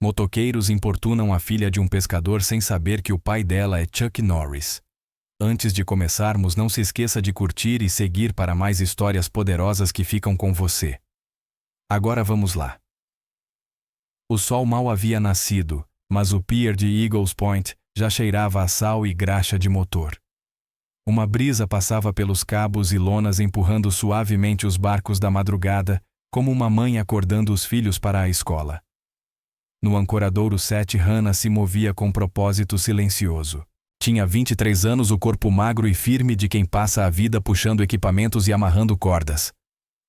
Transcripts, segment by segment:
Motoqueiros importunam a filha de um pescador sem saber que o pai dela é Chuck Norris. Antes de começarmos, não se esqueça de curtir e seguir para mais histórias poderosas que ficam com você. Agora vamos lá. O sol mal havia nascido, mas o pier de Eagles Point já cheirava a sal e graxa de motor. Uma brisa passava pelos cabos e lonas empurrando suavemente os barcos da madrugada, como uma mãe acordando os filhos para a escola. No ancoradouro 7, Hannah se movia com propósito silencioso. Tinha 23 anos, o corpo magro e firme de quem passa a vida puxando equipamentos e amarrando cordas.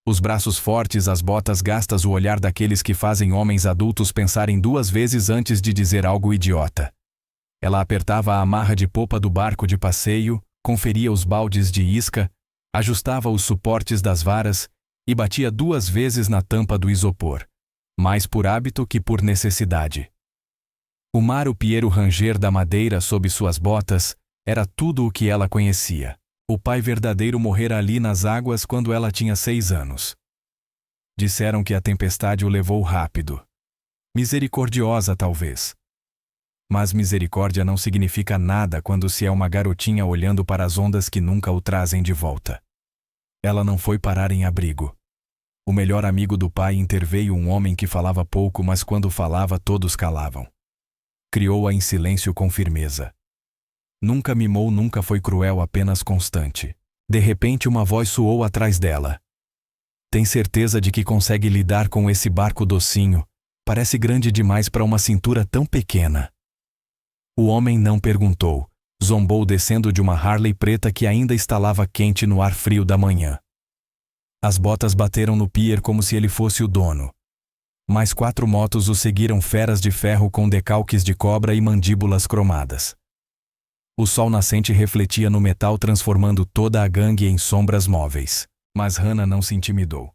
Os braços fortes, as botas gastas, o olhar daqueles que fazem homens adultos pensarem duas vezes antes de dizer algo idiota. Ela apertava a amarra de popa do barco de passeio, conferia os baldes de isca, ajustava os suportes das varas e batia 2 vezes na tampa do isopor, mais por hábito que por necessidade. O mar, o pier, o ranger da madeira sob suas botas, era tudo o que ela conhecia. O pai verdadeiro morrera ali nas águas quando ela tinha 6 anos. Disseram que a tempestade o levou rápido. Misericordiosa, talvez. Mas misericórdia não significa nada quando se é uma garotinha olhando para as ondas que nunca o trazem de volta. Ela não foi parar em abrigo. O melhor amigo do pai interveio, um homem que falava pouco, mas quando falava todos calavam. Criou-a em silêncio com firmeza. Nunca mimou, nunca foi cruel, apenas constante. De repente uma voz soou atrás dela. Tem certeza de que consegue lidar com esse barco docinho? Parece grande demais para uma cintura tão pequena. O homem não perguntou. Zombou descendo de uma Harley preta que ainda estalava quente no ar frio da manhã. As botas bateram no pier como se ele fosse o dono. Mais 4 motos o seguiram, feras de ferro com decalques de cobra e mandíbulas cromadas. O sol nascente refletia no metal, transformando toda a gangue em sombras móveis. Mas Hannah não se intimidou.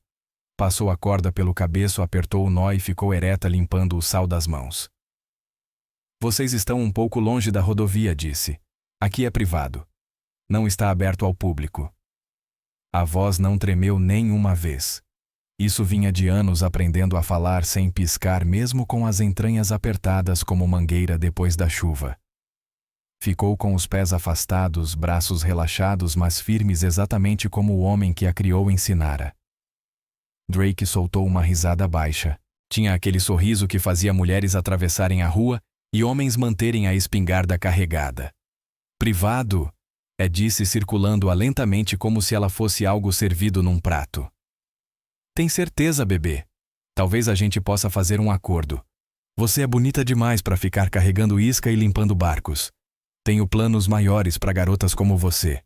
Passou a corda pelo cabeço, apertou o nó e ficou ereta, limpando o sal das mãos. Vocês estão um pouco longe da rodovia, disse. Aqui é privado. Não está aberto ao público. A voz não tremeu nem uma vez. Isso vinha de anos aprendendo a falar sem piscar, mesmo com as entranhas apertadas como mangueira depois da chuva. Ficou com os pés afastados, braços relaxados, mas firmes, exatamente como o homem que a criou ensinara. Drake soltou uma risada baixa. Tinha aquele sorriso que fazia mulheres atravessarem a rua e homens manterem a espingarda carregada. Privado? Disse, circulando-a lentamente como se ela fosse algo servido num prato. Tem certeza, bebê? Talvez a gente possa fazer um acordo. Você é bonita demais para ficar carregando isca e limpando barcos. Tenho planos maiores para garotas como você.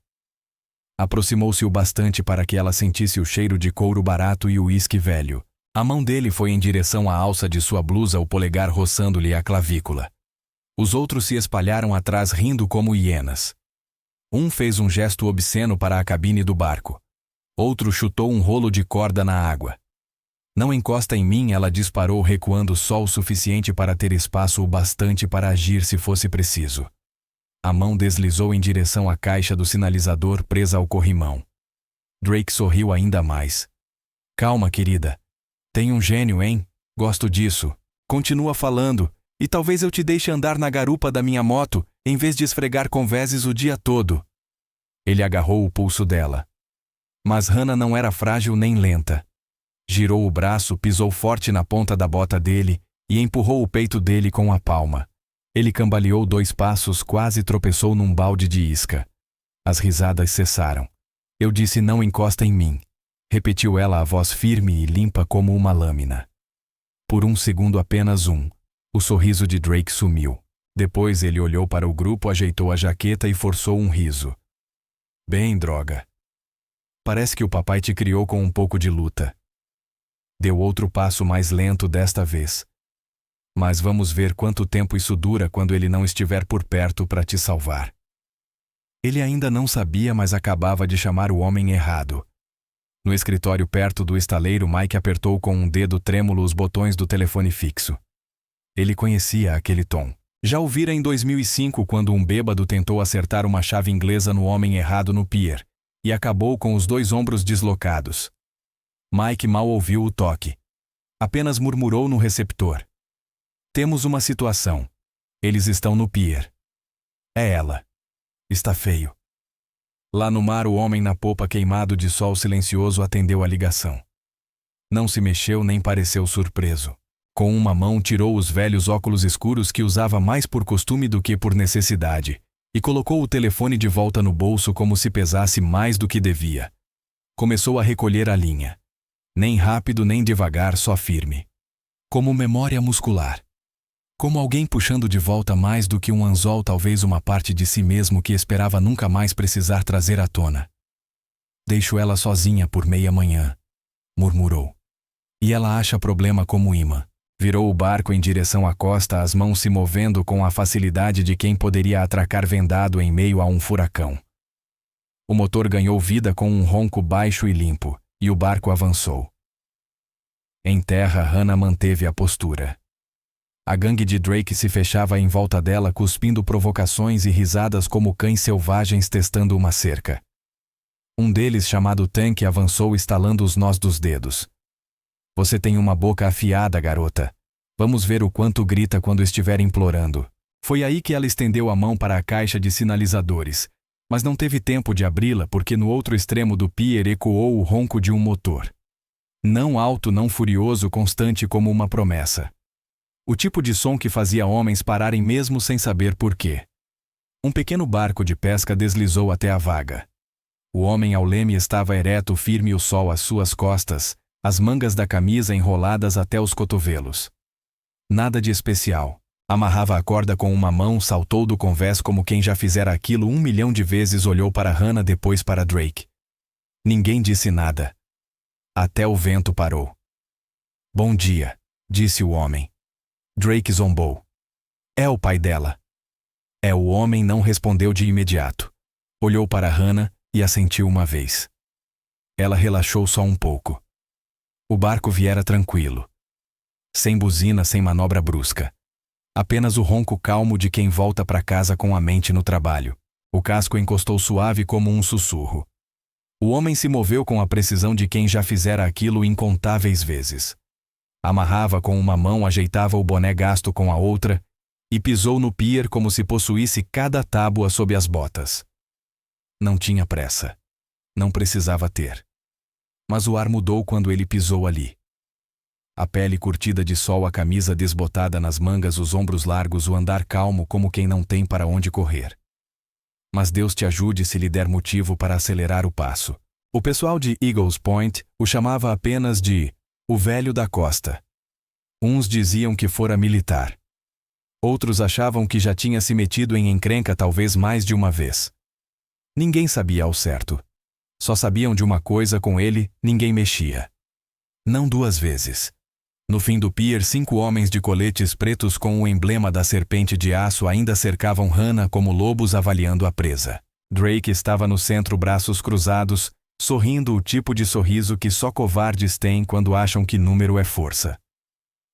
Aproximou-se o bastante para que ela sentisse o cheiro de couro barato e o uísque velho. A mão dele foi em direção à alça de sua blusa, o polegar roçando-lhe a clavícula. Os outros se espalharam atrás, rindo como hienas. Um fez um gesto obsceno para a cabine do barco. Outro chutou um rolo de corda na água. Não encosta em mim, ela disparou, recuando só o suficiente para ter espaço o bastante para agir se fosse preciso. A mão deslizou em direção à caixa do sinalizador presa ao corrimão. Drake sorriu ainda mais. Calma, querida. Tem um gênio, hein? Gosto disso. Continua falando, e talvez eu te deixe andar na garupa da minha moto, em vez de esfregar conveses o dia todo. Ele agarrou o pulso dela. Mas Hannah não era frágil nem lenta. Girou o braço, pisou forte na ponta da bota dele e empurrou o peito dele com a palma. Ele cambaleou 2 passos, quase tropeçou num balde de isca. As risadas cessaram. Eu disse, não encosta em mim. Repetiu ela, a voz firme e limpa como uma lâmina. Por um segundo, apenas um, o sorriso de Drake sumiu. Depois ele olhou para o grupo, ajeitou a jaqueta e forçou um riso. Bem, droga. Parece que o papai te criou com um pouco de luta. Deu outro passo, mais lento desta vez. Mas vamos ver quanto tempo isso dura quando ele não estiver por perto para te salvar. Ele ainda não sabia, mas acabava de chamar o homem errado. No escritório perto do estaleiro, Mike apertou com um dedo trêmulo os botões do telefone fixo. Ele conhecia aquele tom. Já o vira em 2005, quando um bêbado tentou acertar uma chave inglesa no homem errado no pier, e acabou com os 2 ombros deslocados. Mike mal ouviu o toque. Apenas murmurou no receptor. Temos uma situação. Eles estão no pier. É ela. Está feio. Lá no mar, o homem na popa queimado de sol silencioso atendeu a ligação. Não se mexeu nem pareceu surpreso. Com uma mão tirou os velhos óculos escuros que usava mais por costume do que por necessidade e colocou o telefone de volta no bolso como se pesasse mais do que devia. Começou a recolher a linha. Nem rápido nem devagar, só firme. Como memória muscular. Como alguém puxando de volta mais do que um anzol, talvez uma parte de si mesmo que esperava nunca mais precisar trazer à tona. Deixo ela sozinha por meia manhã, murmurou. E ela acha problema como imã. Virou o barco em direção à costa, as mãos se movendo com a facilidade de quem poderia atracar vendado em meio a um furacão. O motor ganhou vida com um ronco baixo e limpo, e o barco avançou. Em terra, Hannah manteve a postura. A gangue de Drake se fechava em volta dela, cuspindo provocações e risadas como cães selvagens testando uma cerca. Um deles, chamado Tank, avançou estalando os nós dos dedos. Você tem uma boca afiada, garota. Vamos ver o quanto grita quando estiver implorando. Foi aí que ela estendeu a mão para a caixa de sinalizadores, mas não teve tempo de abri-la porque no outro extremo do pier ecoou o ronco de um motor. Não alto, não furioso, constante como uma promessa. O tipo de som que fazia homens pararem mesmo sem saber por quê. Um pequeno barco de pesca deslizou até a vaga. O homem ao leme estava ereto, firme, o sol às suas costas, as mangas da camisa enroladas até os cotovelos. Nada de especial. Amarrava a corda com uma mão, saltou do convés como quem já fizera aquilo 1 milhão de vezes, olhou para Hannah, depois para Drake. Ninguém disse nada. Até o vento parou. Bom dia, disse o homem. Drake zombou. É o pai dela. É, o homem não respondeu de imediato. Olhou para Hannah e assentiu uma vez. Ela relaxou só um pouco. O barco viera tranquilo. Sem buzina, sem manobra brusca. Apenas o ronco calmo de quem volta para casa com a mente no trabalho. O casco encostou suave como um sussurro. O homem se moveu com a precisão de quem já fizera aquilo incontáveis vezes. Amarrava com uma mão, ajeitava o boné gasto com a outra e pisou no pier como se possuísse cada tábua sob as botas. Não tinha pressa. Não precisava ter. Mas o ar mudou quando ele pisou ali. A pele curtida de sol, a camisa desbotada nas mangas, os ombros largos, o andar calmo como quem não tem para onde correr. Mas Deus te ajude se lhe der motivo para acelerar o passo. O pessoal de Eagles Point o chamava apenas de o velho da costa. Uns diziam que fora militar. Outros achavam que já tinha se metido em encrenca talvez mais de uma vez. Ninguém sabia ao certo. Só sabiam de uma coisa: com ele, ninguém mexia. Não 2 vezes. No fim do pier, 5 homens de coletes pretos com o emblema da serpente de aço ainda cercavam Hannah como lobos avaliando a presa. Drake estava no centro, braços cruzados, sorrindo, o tipo de sorriso que só covardes têm quando acham que número é força.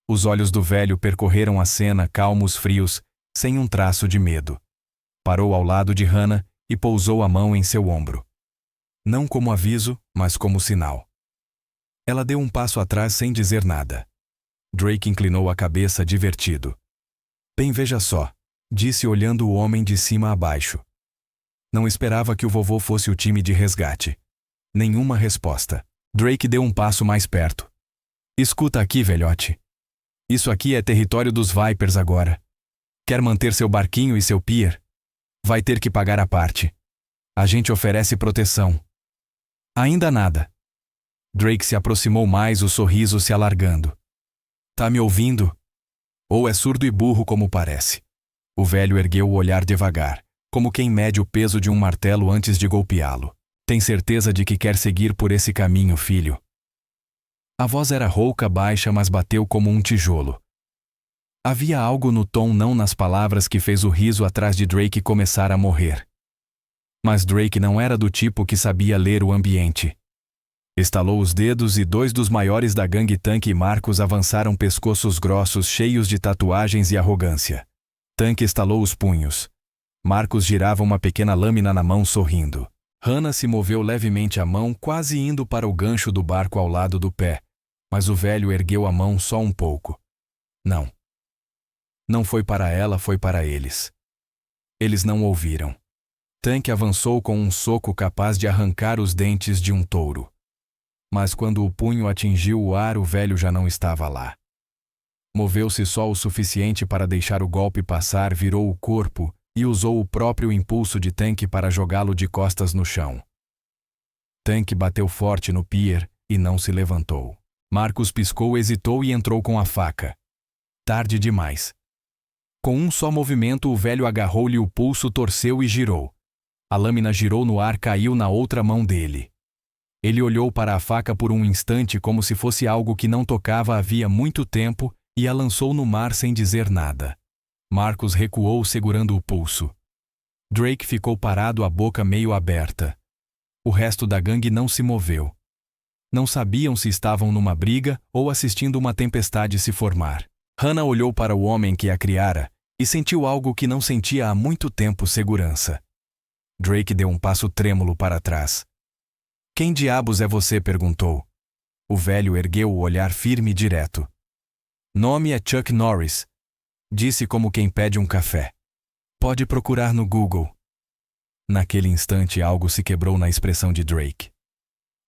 Os olhos do velho percorreram a cena, calmos, frios, sem um traço de medo. Parou ao lado de Hannah e pousou a mão em seu ombro. Não como aviso, mas como sinal. Ela deu um passo atrás sem dizer nada. Drake inclinou a cabeça, divertido. Bem, veja só, disse olhando o homem de cima a baixo. Não esperava que o vovô fosse o time de resgate. Nenhuma resposta. Drake deu um passo mais perto. Escuta aqui, velhote. Isso aqui é território dos Vipers agora. Quer manter seu barquinho e seu pier? Vai ter que pagar a parte. A gente oferece proteção. Ainda nada. Drake se aproximou mais, o sorriso se alargando. Tá me ouvindo? Ou é surdo e burro como parece? O velho ergueu o olhar devagar, como quem mede o peso de um martelo antes de golpeá-lo. Tem certeza de que quer seguir por esse caminho, filho? A voz era rouca, baixa, mas bateu como um tijolo. Havia algo no tom, não nas palavras, que fez o riso atrás de Drake começar a morrer. Mas Drake não era do tipo que sabia ler o ambiente. Estalou os dedos e 2 dos maiores da gangue, Tank e Marcos, avançaram, pescoços grossos, cheios de tatuagens e arrogância. Tank estalou os punhos. Marcos girava uma pequena lâmina na mão, sorrindo. Hannah se moveu levemente a mão, quase indo para o gancho do barco ao lado do pé, mas o velho ergueu a mão só um pouco. Não. Não foi para ela, foi para eles. Eles não ouviram. Tank avançou com um soco capaz de arrancar os dentes de um touro. Mas quando o punho atingiu o ar, o velho já não estava lá. Moveu-se só o suficiente para deixar o golpe passar, virou o corpo e usou o próprio impulso de Tank para jogá-lo de costas no chão. Tank bateu forte no pier e não se levantou. Marcus piscou, hesitou e entrou com a faca. Tarde demais. Com um só movimento, o velho agarrou-lhe o pulso, torceu e girou. A lâmina girou no ar, caiu na outra mão dele. Ele olhou para a faca por um instante como se fosse algo que não tocava havia muito tempo e a lançou no mar sem dizer nada. Marcus recuou segurando o pulso. Drake ficou parado, a boca meio aberta. O resto da gangue não se moveu. Não sabiam se estavam numa briga ou assistindo uma tempestade se formar. Hannah olhou para o homem que a criara e sentiu algo que não sentia há muito tempo: segurança. Drake deu um passo trêmulo para trás. Quem diabos é você? Perguntou. O velho ergueu o olhar firme e direto. Nome é Chuck Norris, disse como quem pede um café. Pode procurar no Google. Naquele instante algo se quebrou na expressão de Drake.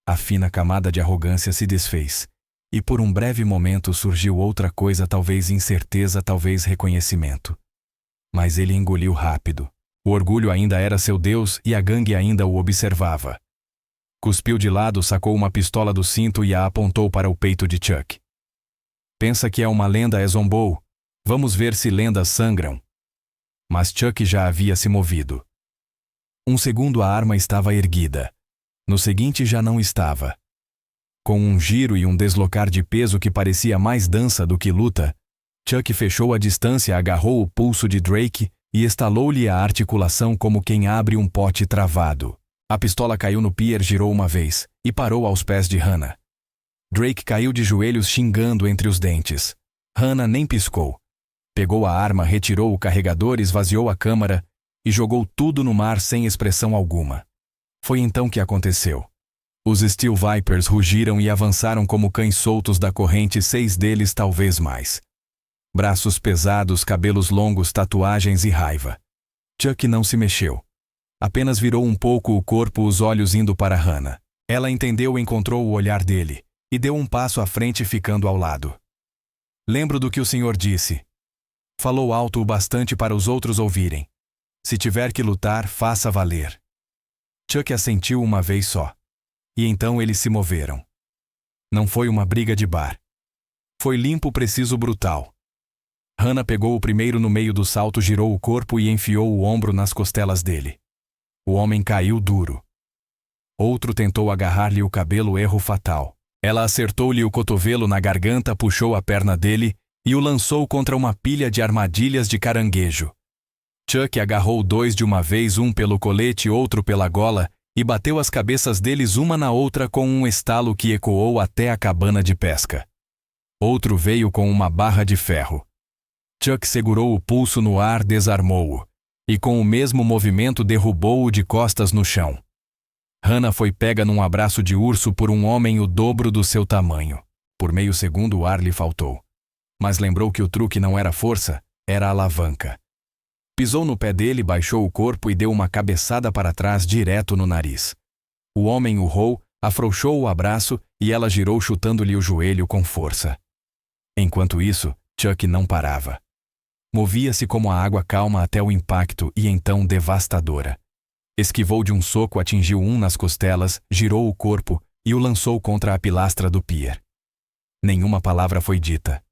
A fina camada de arrogância se desfez, e por um breve momento surgiu outra coisa, talvez incerteza, talvez reconhecimento. Mas ele engoliu rápido. O orgulho ainda era seu Deus e a gangue ainda o observava. Cuspiu de lado, sacou uma pistola do cinto e a apontou para o peito de Chuck. Pensa que é uma lenda, zombou? Vamos ver se lendas sangram. Mas Chuck já havia se movido. Um segundo a arma estava erguida. No seguinte já não estava. Com um giro e um deslocar de peso que parecia mais dança do que luta, Chuck fechou a distância, agarrou o pulso de Drake e estalou-lhe a articulação como quem abre um pote travado. A pistola caiu no pier, girou uma vez e parou aos pés de Hannah. Drake caiu de joelhos, xingando entre os dentes. Hannah nem piscou. Pegou a arma, retirou o carregador, esvaziou a câmara e jogou tudo no mar sem expressão alguma. Foi então que aconteceu. Os Steel Vipers rugiram e avançaram como cães soltos da corrente, 6 deles, talvez mais. Braços pesados, cabelos longos, tatuagens e raiva. Chuck não se mexeu. Apenas virou um pouco o corpo, os olhos indo para Hannah. Ela entendeu, encontrou o olhar dele e deu um passo à frente, ficando ao lado. Lembro do que o senhor disse. Falou alto o bastante para os outros ouvirem. Se tiver que lutar, faça valer. Chuck assentiu uma vez só. E então eles se moveram. Não foi uma briga de bar. Foi limpo, preciso, brutal. Hannah pegou o primeiro no meio do salto, girou o corpo e enfiou o ombro nas costelas dele. O homem caiu duro. Outro tentou agarrar-lhe o cabelo, erro fatal. Ela acertou-lhe o cotovelo na garganta, puxou a perna dele e o lançou contra uma pilha de armadilhas de caranguejo. Chuck agarrou 2 de uma vez, um pelo colete, outro pela gola, e bateu as cabeças deles uma na outra com um estalo que ecoou até a cabana de pesca. Outro veio com uma barra de ferro. Chuck segurou o pulso no ar, desarmou-o, e com o mesmo movimento derrubou-o de costas no chão. Hannah foi pega num abraço de urso por um homem o dobro do seu tamanho. Por meio segundo o ar lhe faltou. Mas lembrou que o truque não era força, era alavanca. Pisou no pé dele, baixou o corpo e deu uma cabeçada para trás direto no nariz. O homem urrou, afrouxou o abraço e ela girou, chutando-lhe o joelho com força. Enquanto isso, Chuck não parava. Movia-se como a água calma até o impacto e então devastadora. Esquivou de um soco, atingiu um nas costelas, girou o corpo e o lançou contra a pilastra do pier. Nenhuma palavra foi dita.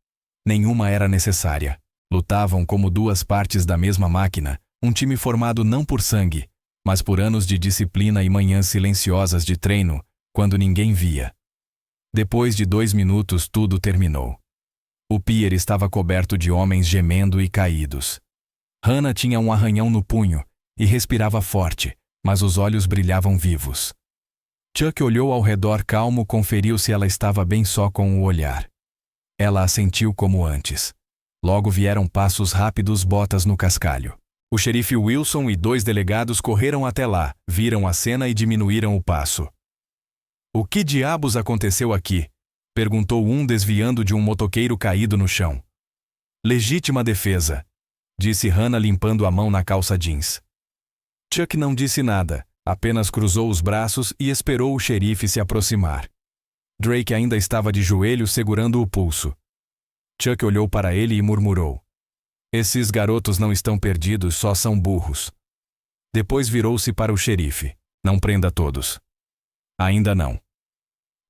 Nenhuma era necessária. Lutavam como 2 partes da mesma máquina, um time formado não por sangue, mas por anos de disciplina e manhãs silenciosas de treino, quando ninguém via. Depois de 2 minutos tudo terminou. O pier estava coberto de homens gemendo e caídos. Hannah tinha um arranhão no punho e respirava forte, mas os olhos brilhavam vivos. Chuck olhou ao redor calmo, conferiu se ela estava bem só com o olhar. Ela assentiu como antes. Logo vieram passos rápidos, botas no cascalho. O xerife Wilson e 2 delegados correram até lá, viram a cena e diminuíram o passo. O que diabos aconteceu aqui? Perguntou um, desviando de um motoqueiro caído no chão. Legítima defesa, disse Hannah limpando a mão na calça jeans. Chuck não disse nada, apenas cruzou os braços e esperou o xerife se aproximar. Drake ainda estava de joelhos segurando o pulso. Chuck olhou para ele e murmurou: "Esses garotos não estão perdidos, só são burros." Depois virou-se para o xerife: "Não prenda todos." "Ainda não."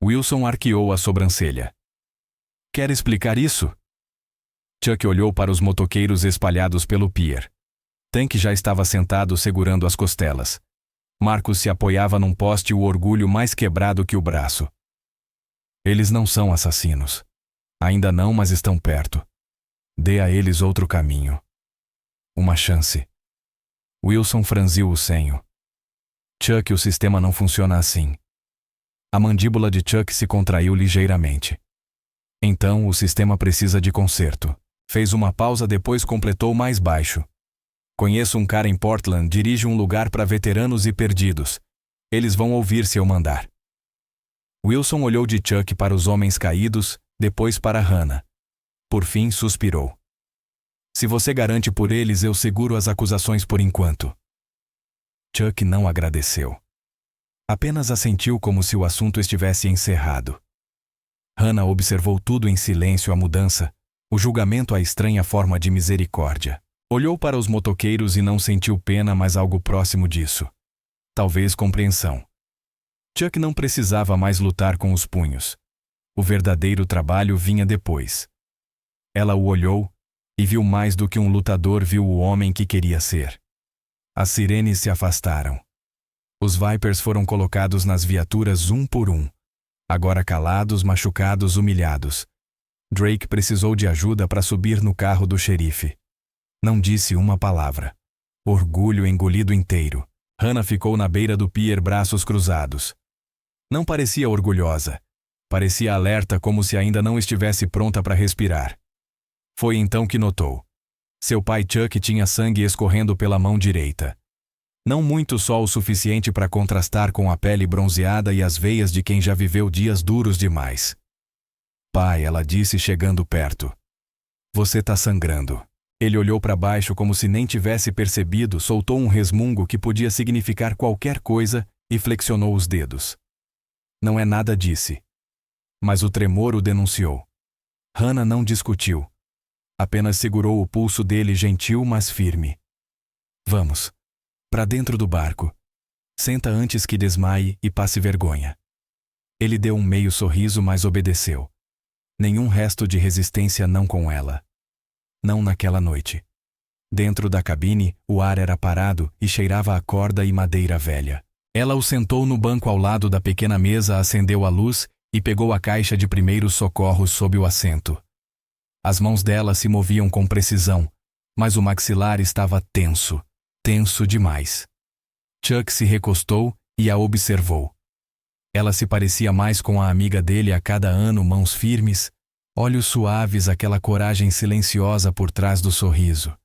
Wilson arqueou a sobrancelha. "Quer explicar isso?" Chuck olhou para os motoqueiros espalhados pelo pier. Tank já estava sentado segurando as costelas. Marcos se apoiava num poste, o orgulho mais quebrado que o braço. "Eles não são assassinos. Ainda não, mas estão perto. Dê a eles outro caminho. Uma chance." Wilson franziu o senho. "Chuck, o sistema não funciona assim." A mandíbula de Chuck se contraiu ligeiramente. "Então, o sistema precisa de conserto." Fez uma pausa, depois completou mais baixo: "Conheço um cara em Portland, dirige um lugar para veteranos e perdidos. Eles vão ouvir se eu mandar." Wilson olhou de Chuck para os homens caídos, depois para Hannah. Por fim, suspirou: "Se você garante por eles, eu seguro as acusações por enquanto." Chuck não agradeceu. Apenas assentiu como se o assunto estivesse encerrado. Hannah observou tudo em silêncio: a mudança, o julgamento, a estranha forma de misericórdia. Olhou para os motoqueiros e não sentiu pena, mas algo próximo disso. Talvez compreensão. Chuck não precisava mais lutar com os punhos. O verdadeiro trabalho vinha depois. Ela o olhou e viu mais do que um lutador, viu o homem que queria ser. As sirenes se afastaram. Os Vipers foram colocados nas viaturas um por um. Agora calados, machucados, humilhados. Drake precisou de ajuda para subir no carro do xerife. Não disse uma palavra. Orgulho engolido inteiro. Hannah ficou na beira do pier, braços cruzados. Não parecia orgulhosa. Parecia alerta, como se ainda não estivesse pronta para respirar. Foi então que notou: seu pai Chuck tinha sangue escorrendo pela mão direita. Não muito, só o suficiente para contrastar com a pele bronzeada e as veias de quem já viveu dias duros demais. "Pai", ela disse chegando perto. "Você tá sangrando." Ele olhou para baixo como se nem tivesse percebido, soltou um resmungo que podia significar qualquer coisa e flexionou os dedos. "Não é nada", disse. Mas o tremor o denunciou. Hannah não discutiu. Apenas segurou o pulso dele, gentil mas firme. "Vamos. Para dentro do barco. Senta antes que desmaie e passe vergonha." Ele deu um meio sorriso, mas obedeceu. Nenhum resto de resistência, não com ela. Não naquela noite. Dentro da cabine, o ar era parado e cheirava a corda e madeira velha. Ela o sentou no banco ao lado da pequena mesa, acendeu a luz e pegou a caixa de primeiros socorros sob o assento. As mãos dela se moviam com precisão, mas o maxilar estava tenso, tenso demais. Chuck se recostou e a observou. Ela se parecia mais com a amiga dele a cada ano, mãos firmes, olhos suaves, aquela coragem silenciosa por trás do sorriso.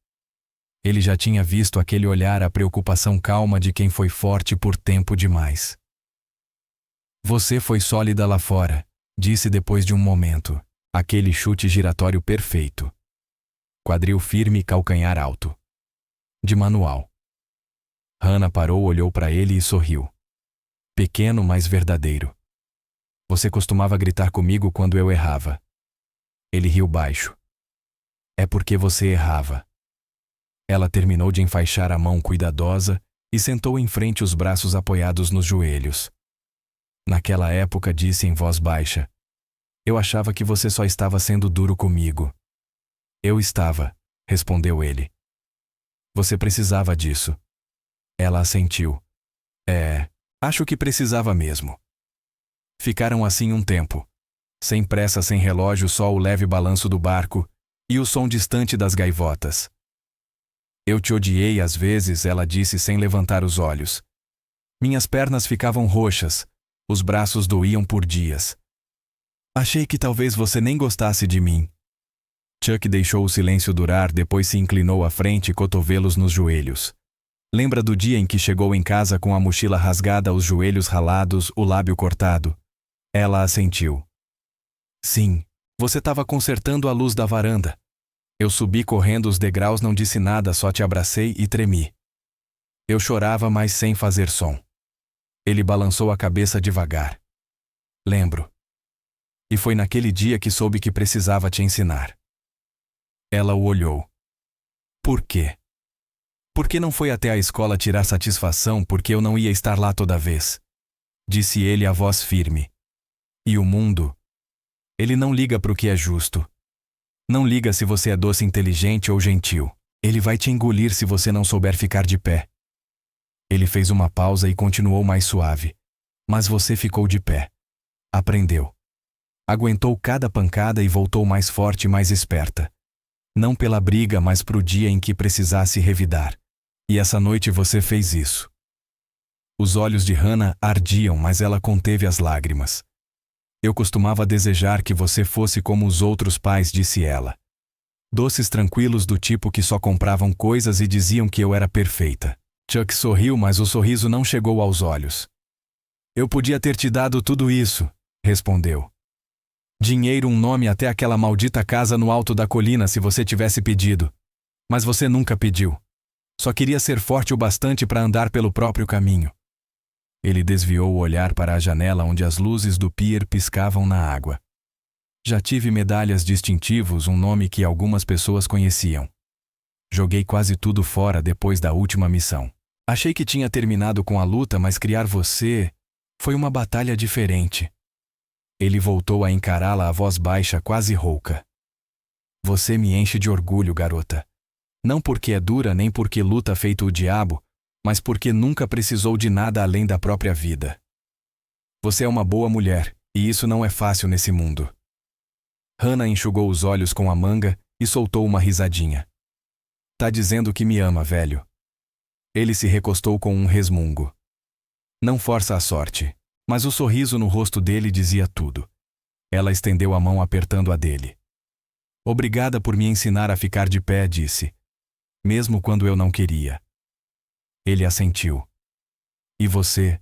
Ele já tinha visto aquele olhar, a preocupação calma de quem foi forte por tempo demais. "Você foi sólida lá fora", disse depois de um momento. Aquele chute giratório perfeito. Quadril firme e calcanhar alto. De manual. Hannah parou, olhou para ele e sorriu. Pequeno, mas verdadeiro. "Você costumava gritar comigo quando eu errava." Ele riu baixo. "É porque você errava." Ela terminou de enfaixar a mão cuidadosa e sentou em frente, os braços apoiados nos joelhos. "Naquela época", disse em voz baixa, "eu achava que você só estava sendo duro comigo." "Eu estava", respondeu ele. "Você precisava disso." Ela assentiu. Acho que precisava mesmo." Ficaram assim um tempo. Sem pressa, sem relógio, só o leve balanço do barco e o som distante das gaivotas. "Eu te odiei às vezes", ela disse sem levantar os olhos. "Minhas pernas ficavam roxas, os braços doíam por dias. Achei que talvez você nem gostasse de mim." Chuck deixou o silêncio durar, depois se inclinou à frente, cotovelos nos joelhos. "Lembra do dia em que chegou em casa com a mochila rasgada, os joelhos ralados, o lábio cortado?" Ela assentiu. "Sim, você estava consertando a luz da varanda. Eu subi correndo os degraus, não disse nada, só te abracei e tremi. Eu chorava, mas sem fazer som. Ele balançou a cabeça devagar. Lembro. E foi naquele dia que soube que precisava te ensinar. Ela o olhou. Por quê? Por que não foi até a escola tirar satisfação porque eu não ia estar lá toda vez? Disse ele a voz firme. E o mundo? Ele não liga pro que é justo. Não liga se você é doce, inteligente ou gentil. Ele vai te engolir se você não souber ficar de pé. Ele fez uma pausa e continuou mais suave. Mas você ficou de pé. Aprendeu. Aguentou cada pancada e voltou mais forte e mais esperta. Não pela briga, mas pro dia em que precisasse revidar. E essa noite você fez isso. Os olhos de Hannah ardiam, mas ela conteve as lágrimas. Eu costumava desejar que você fosse como os outros pais, disse ela. Doces tranquilos do tipo que só compravam coisas e diziam que eu era perfeita. Chuck sorriu, mas o sorriso não chegou aos olhos. Eu podia ter te dado tudo isso, respondeu. Dinheiro, um nome, até aquela maldita casa no alto da colina se você tivesse pedido. Mas você nunca pediu. Só queria ser forte o bastante para andar pelo próprio caminho. Ele desviou o olhar para a janela onde as luzes do pier piscavam na água. Já tive medalhas distintivos, um nome que algumas pessoas conheciam. Joguei quase tudo fora depois da última missão. Achei que tinha terminado com a luta, mas criar você foi uma batalha diferente. Ele voltou a encará-la, a voz baixa, quase rouca. Você me enche de orgulho, garota. Não porque é dura nem porque luta feito o diabo, mas porque nunca precisou de nada além da própria vida. Você é uma boa mulher, e isso não é fácil nesse mundo. Hannah enxugou os olhos com a manga e soltou uma risadinha. Tá dizendo que me ama, velho. Ele se recostou com um resmungo. Não força a sorte. Mas o sorriso no rosto dele dizia tudo. Ela estendeu a mão apertando a dele. Obrigada por me ensinar a ficar de pé, disse. Mesmo quando eu não queria. Ele assentiu. E você?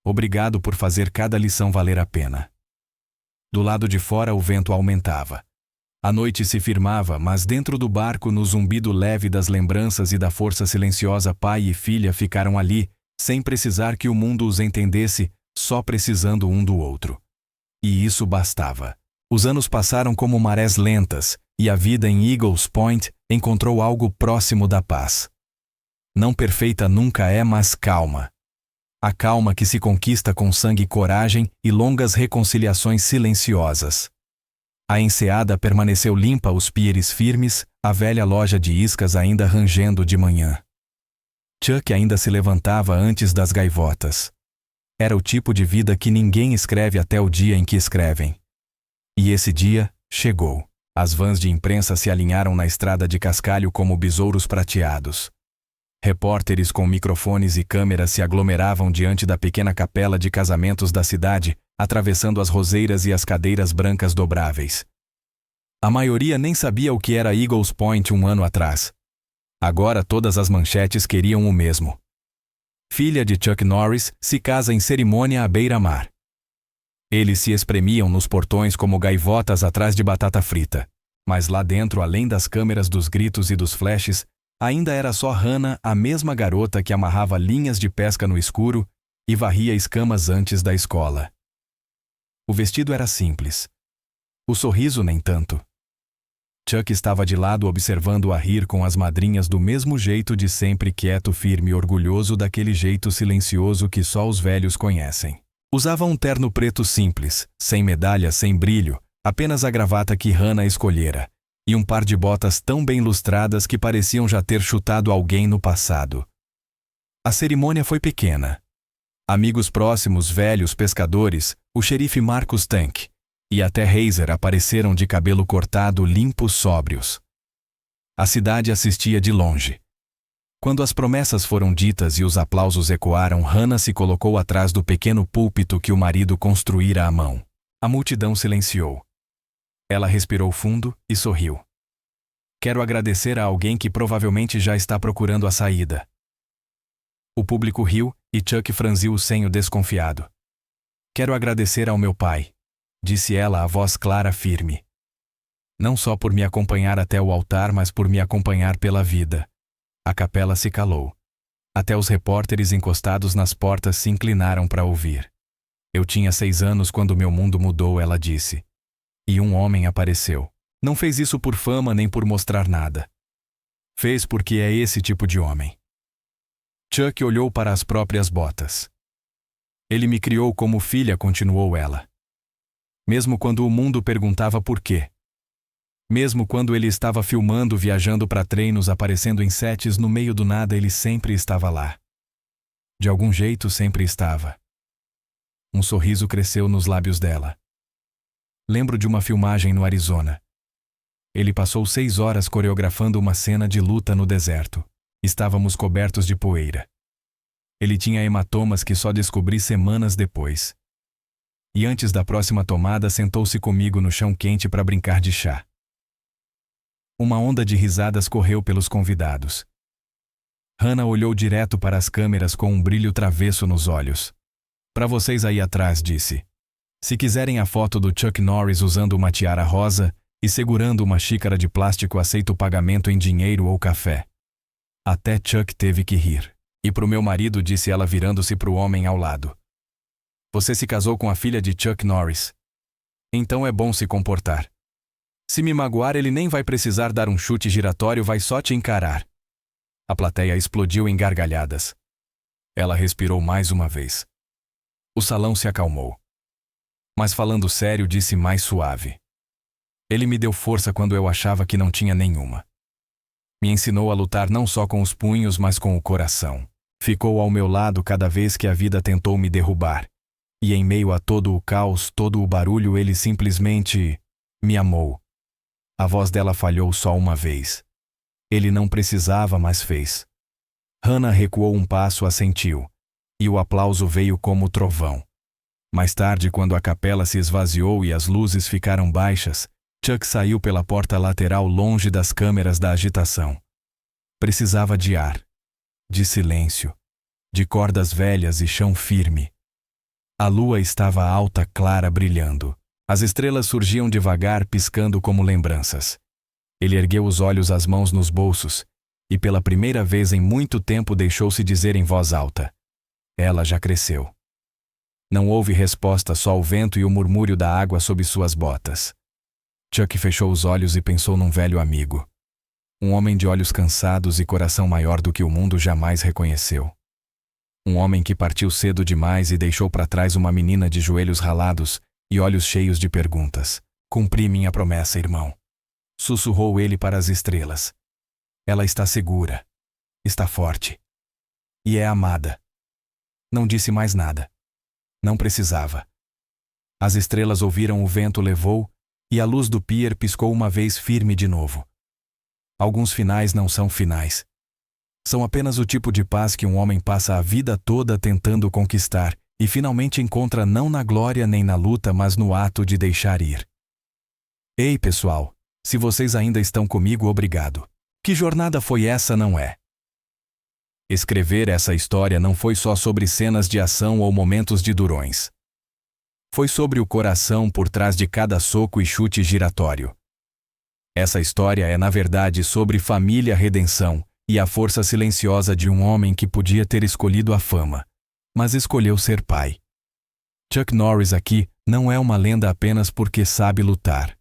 Obrigado por fazer cada lição valer a pena. Do lado de fora o vento aumentava. A noite se firmava, mas dentro do barco, no zumbido leve das lembranças e da força silenciosa, pai e filha ficaram ali, sem precisar que o mundo os entendesse, só precisando um do outro. E isso bastava. Os anos passaram como marés lentas, e a vida em Eagles Point encontrou algo próximo da paz. Não perfeita nunca é, mas calma. A calma que se conquista com sangue e coragem e longas reconciliações silenciosas. A enseada permaneceu limpa, os pieres firmes, a velha loja de iscas ainda rangendo de manhã. Chuck ainda se levantava antes das gaivotas. Era o tipo de vida que ninguém escreve até o dia em que escrevem. E esse dia chegou. As vans de imprensa se alinharam na estrada de cascalho como besouros prateados. Repórteres com microfones e câmeras se aglomeravam diante da pequena capela de casamentos da cidade, atravessando as roseiras e as cadeiras brancas dobráveis. A maioria nem sabia o que era Eagles Point um ano atrás. Agora todas as manchetes queriam o mesmo. Filha de Chuck Norris se casa em cerimônia à beira-mar. Eles se espremiam nos portões como gaivotas atrás de batata frita. Mas lá dentro, além das câmeras, dos gritos e dos flashes, ainda era só Hannah, a mesma garota que amarrava linhas de pesca no escuro e varria escamas antes da escola. O vestido era simples. O sorriso nem tanto. Chuck estava de lado observando-a rir com as madrinhas do mesmo jeito de sempre, quieto, firme e orgulhoso, daquele jeito silencioso que só os velhos conhecem. Usava um terno preto simples, sem medalha, sem brilho, apenas a gravata que Hannah escolhera, e um par de botas tão bem lustradas que pareciam já ter chutado alguém no passado. A cerimônia foi pequena. Amigos próximos, velhos, pescadores, o xerife Marcus Tank e até Hazer apareceram de cabelo cortado, limpos, sóbrios. A cidade assistia de longe. Quando as promessas foram ditas e os aplausos ecoaram, Hannah se colocou atrás do pequeno púlpito que o marido construíra à mão. A multidão silenciou. Ela respirou fundo e sorriu. Quero agradecer a alguém que provavelmente já está procurando a saída. O público riu e Chuck franziu o senho desconfiado. Quero agradecer ao meu pai, disse ela, a voz clara, firme. Não só por me acompanhar até o altar, mas por me acompanhar pela vida. A capela se calou. Até os repórteres encostados nas portas se inclinaram para ouvir. Eu tinha 6 anos quando meu mundo mudou, ela disse. E um homem apareceu. Não fez isso por fama nem por mostrar nada. Fez porque é esse tipo de homem. Chuck olhou para as próprias botas. Ele me criou como filha, continuou ela. Mesmo quando o mundo perguntava por quê. Mesmo quando ele estava filmando, viajando para treinos, aparecendo em sets no meio do nada, ele sempre estava lá. De algum jeito, sempre estava. Um sorriso cresceu nos lábios dela. Lembro de uma filmagem no Arizona. Ele passou 6 horas coreografando uma cena de luta no deserto. Estávamos cobertos de poeira. Ele tinha hematomas que só descobri semanas depois. E antes da próxima tomada, sentou-se comigo no chão quente para brincar de chá. Uma onda de risadas correu pelos convidados. Hannah olhou direto para as câmeras com um brilho travesso nos olhos. Para vocês aí atrás, disse. Se quiserem a foto do Chuck Norris usando uma tiara rosa e segurando uma xícara de plástico, aceito o pagamento em dinheiro ou café. Até Chuck teve que rir. E pro meu marido, disse ela virando-se para o homem ao lado. Você se casou com a filha de Chuck Norris. Então é bom se comportar. Se me magoar, ele nem vai precisar dar um chute giratório, vai só te encarar. A plateia explodiu em gargalhadas. Ela respirou mais uma vez. O salão se acalmou. Mas falando sério, disse mais suave. Ele me deu força quando eu achava que não tinha nenhuma. Me ensinou a lutar não só com os punhos, mas com o coração. Ficou ao meu lado cada vez que a vida tentou me derrubar. E em meio a todo o caos, todo o barulho, ele simplesmente me amou. A voz dela falhou só uma vez. Ele não precisava, mas fez. Hannah recuou um passo, assentiu. E o aplauso veio como trovão. Mais tarde, quando a capela se esvaziou e as luzes ficaram baixas, Chuck saiu pela porta lateral longe das câmeras da agitação. Precisava de ar, de silêncio, de cordas velhas e chão firme. A lua estava alta, clara, brilhando. As estrelas surgiam devagar, piscando como lembranças. Ele ergueu os olhos, as mãos nos bolsos, e pela primeira vez em muito tempo deixou-se dizer em voz alta. Ela já cresceu. Não houve resposta, só o vento e o murmúrio da água sob suas botas. Chuck fechou os olhos e pensou num velho amigo. Um homem de olhos cansados e coração maior do que o mundo jamais reconheceu. Um homem que partiu cedo demais e deixou para trás uma menina de joelhos ralados e olhos cheios de perguntas. Cumpri minha promessa, irmão. Sussurrou ele para as estrelas. Ela está segura. Está forte. E é amada. Não disse mais nada. Não precisava. As estrelas ouviram, o vento levou, e a luz do pier piscou uma vez firme de novo. Alguns finais não são finais. São apenas o tipo de paz que um homem passa a vida toda tentando conquistar e finalmente encontra não na glória nem na luta, mas no ato de deixar ir. Ei, pessoal, se vocês ainda estão comigo, obrigado. Que jornada foi essa, não é? Escrever essa história não foi só sobre cenas de ação ou momentos de durões. Foi sobre o coração por trás de cada soco e chute giratório. Essa história é, na verdade, sobre família, redenção e a força silenciosa de um homem que podia ter escolhido a fama, mas escolheu ser pai. Chuck Norris aqui não é uma lenda apenas porque sabe lutar.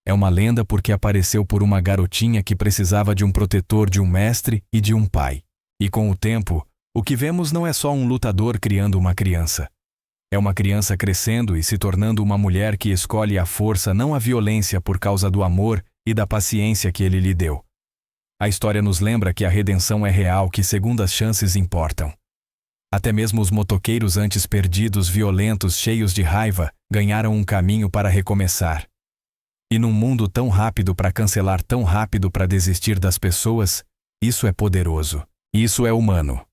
É uma lenda porque apareceu por uma garotinha que precisava de um protetor, de um mestre e de um pai. E com o tempo, o que vemos não é só um lutador criando uma criança. É uma criança crescendo e se tornando uma mulher que escolhe a força, não a violência, por causa do amor e da paciência que ele lhe deu. A história nos lembra que a redenção é real, que segundas chances importam. Até mesmo os motoqueiros antes perdidos, violentos, cheios de raiva, ganharam um caminho para recomeçar. E num mundo tão rápido para cancelar, tão rápido para desistir das pessoas, isso é poderoso. Isso é humano.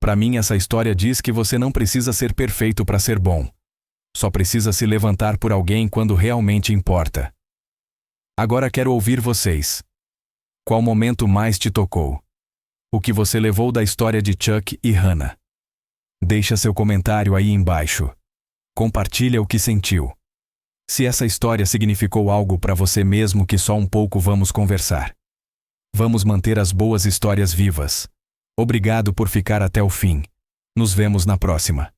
Para mim, essa história diz que você não precisa ser perfeito para ser bom. Só precisa se levantar por alguém quando realmente importa. Agora quero ouvir vocês. Qual momento mais te tocou? O que você levou da história de Chuck e Hannah? Deixa seu comentário aí embaixo. Compartilha o que sentiu. Se essa história significou algo para você mesmo que só um pouco, vamos conversar. Vamos manter as boas histórias vivas. Obrigado por ficar até o fim. Nos vemos na próxima.